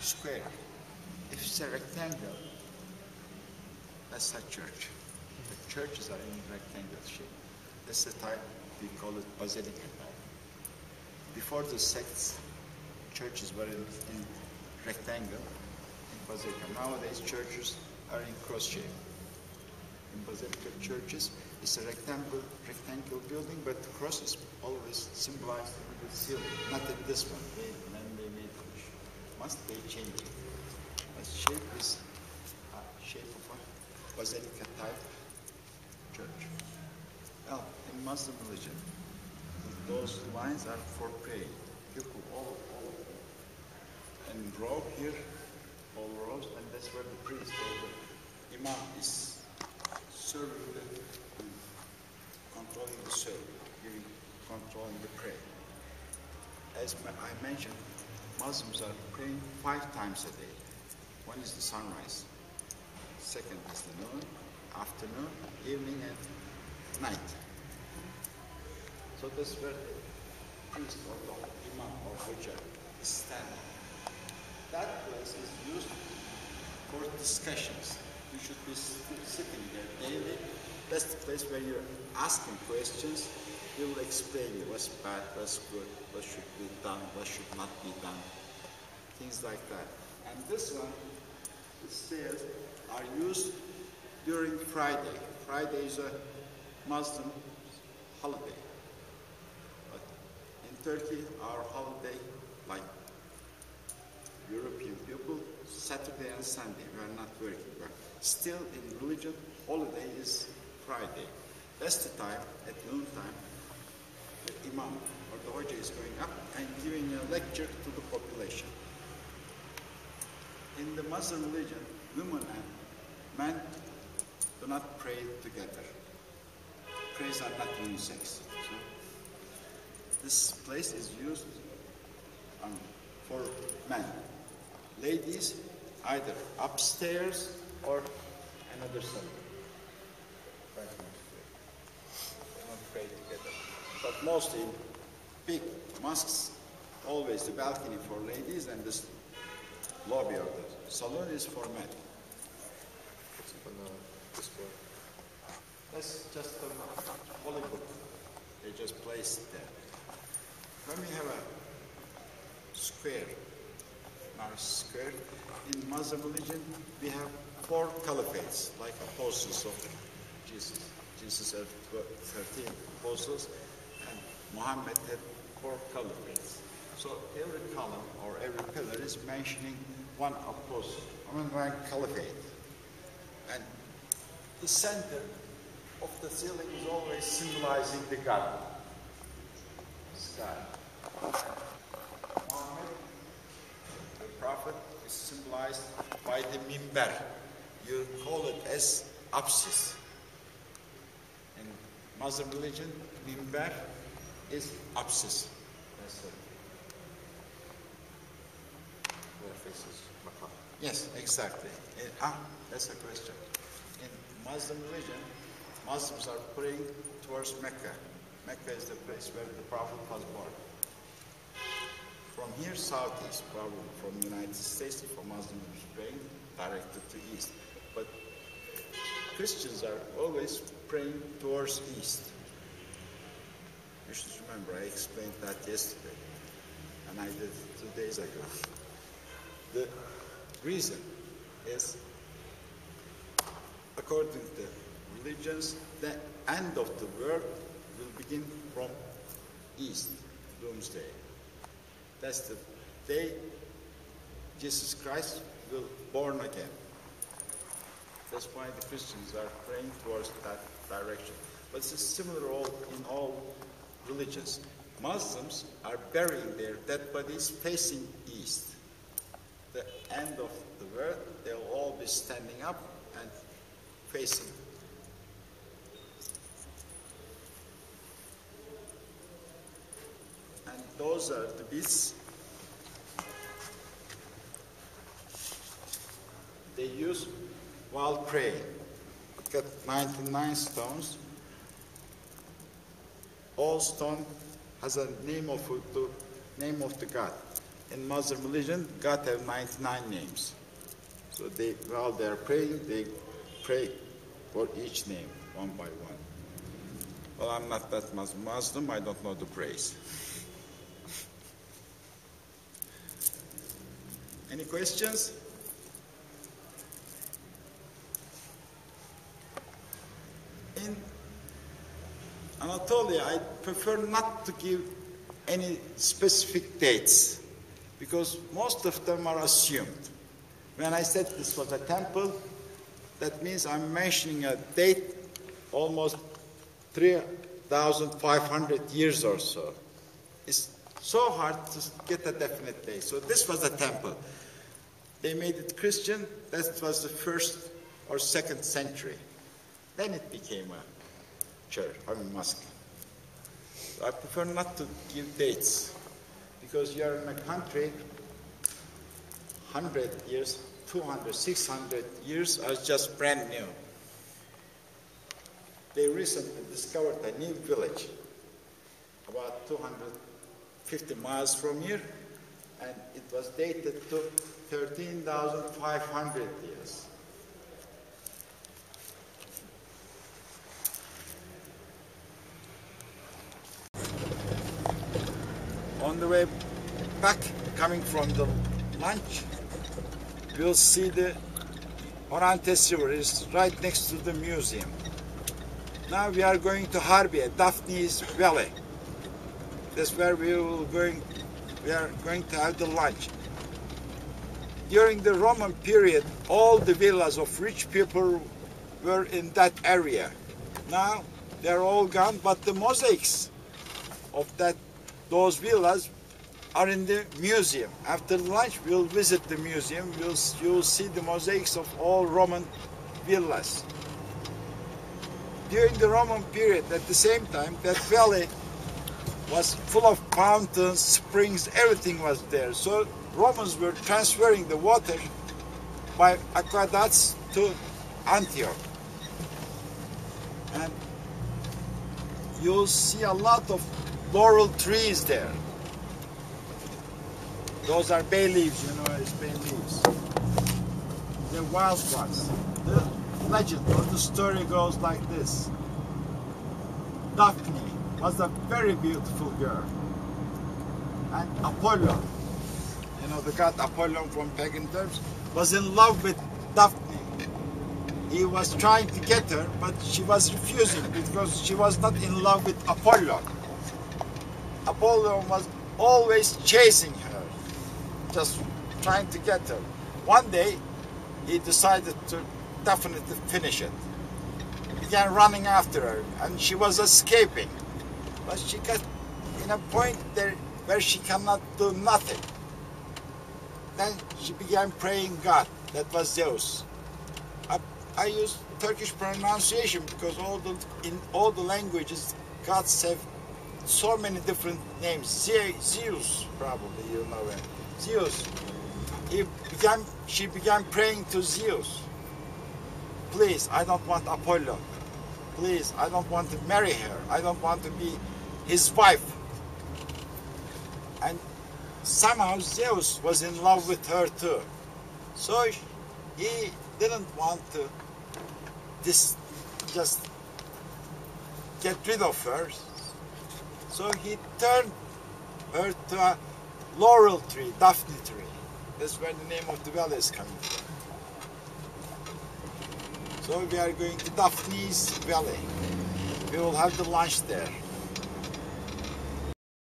square. If it's a rectangle, that's a church. The churches are in rectangle shape. That's the type we call it basilica type. Before the sects, churches were in rectangle, in basilica. Nowadays, churches are in cross shape. In basilica churches, it's a rectangle building, but the cross is always symbolized in the ceiling, not in this one. When they made it, once they changed it. The shape is a shape of a basilica type church. Well, in Muslim religion, those lines are for praying. People all and row here, all rows, and that's where the priest or the imam is serving controlling the service, controlling the prayer. As I mentioned, Muslims are praying 5 times a day. One is the sunrise, second is the noon, afternoon, evening, and night. So that's where the priest or the imam or hujjah is standing. That place is used for discussions. You should be sitting there daily. That's the place where you're asking questions. He will explain you what's bad, what's good, what should be done, what should not be done. Things like that. And this one, the stairs, are used during Friday. Friday is a Muslim holiday. But in Turkey, our holiday, like European people, Saturday and Sunday, we are not working. But still in religion, holiday is Friday. That's the time, at noon time, the imam or the hujjah is going up and giving a lecture to the population. In the Muslim religion, women and men do not pray together. Prayers are not unisex. So this place is used for men. Ladies, either upstairs or another side. They don't pray together. But mostly in big mosques, always the balcony for ladies and this lobby or the salon is for men. What's up on the display? That's just a holy book. They just place it there. When we have a square, nice square, in Muslim religion we have 4 caliphates, like apostles of Jesus. Jesus had 13 apostles, and Muhammad had 4 caliphates. So every column or every pillar is mentioning one apostle, one caliphate. And the center of the ceiling is always symbolizing the God. Sky. Muhammad, the prophet, is symbolized by the mimbar. You call it as apsis. In Muslim religion, mimbar is apsis. That's it. Where faces Makkah. Yes, exactly. That's a question. In Muslim religion, Muslims are praying towards Mecca. Mecca is the place where the Prophet was born. From here southeast, probably from the United States, for Muslims praying directed to east. But Christians are always praying towards east. You should remember, I explained that yesterday, and I did 2 days ago. The reason is, according to the religions, the end of the world will begin from east, doomsday. That's the day Jesus Christ will born again. That's why the Christians are praying towards that direction. But it's similar in all religions. Muslims are burying their dead bodies facing east. The end of the world, they'll all be standing up and facing. And those are the beads they use while praying. Look at 99 stones. All stone has a name of the God. in Muslim religion, God have 99 names. So while they're praying, they pray for each name, one by one. Well, I'm not that Muslim, I don't know the praise. Any questions? In Anatolia, I prefer not to give any specific dates because most of them are assumed. When I said this was a temple, that means I'm mentioning a date almost 3,500 years or so. It's so hard to get a definite date. So this was a temple. They made it Christian. That was the 1st or 2nd century. Then it became a church, mosque. So I prefer not to give dates because you're in a country 100 years, 200, 600 years are just brand new. They recently discovered a new village about 250 miles from here, and it was dated to 13,500 years. On the way back, coming from the lunch, we'll see the Orontes River. It's right next to the museum. Now we are going to Harbiye, Daphne's Valley. That's where we are going to have the lunch. During the Roman period, all the villas of rich people were in that area. Now they're all gone, but the mosaics of those villas are in the museum. After lunch, we'll visit the museum. You'll see the mosaics of all Roman villas. During the Roman period, at the same time, that valley was full of fountains, springs, everything was there. So Romans were transferring the water by aqueducts to Antioch. And you'll see a lot of laurel trees there. Those are bay leaves, you know, it's bay leaves. They're wild ones. The legend or the story goes like this. Daphne was a very beautiful girl. And Apollo, you know, the god Apollon from pagan terms, was in love with Daphne. He was trying to get her, but she was refusing because she was not in love with Apollo. Apollo was always chasing her, just trying to get her. One day, he decided to definitely finish it. He began running after her, and she was escaping. But she got in a point there where she cannot do nothing. Then she began praying God. That was Zeus. I use Turkish pronunciation because in all the languages, gods have so many different names. Zeus, probably you know him. Zeus. She began praying to Zeus. Please, I don't want Apollo. Please, I don't want to marry her. I don't want to be his wife. And somehow Zeus was in love with her too. So he didn't want to just get rid of her. So he turned her to a laurel tree, Daphne tree. That's where the name of the valley is coming from. So we are going to Daphne's Valley. We will have the lunch there.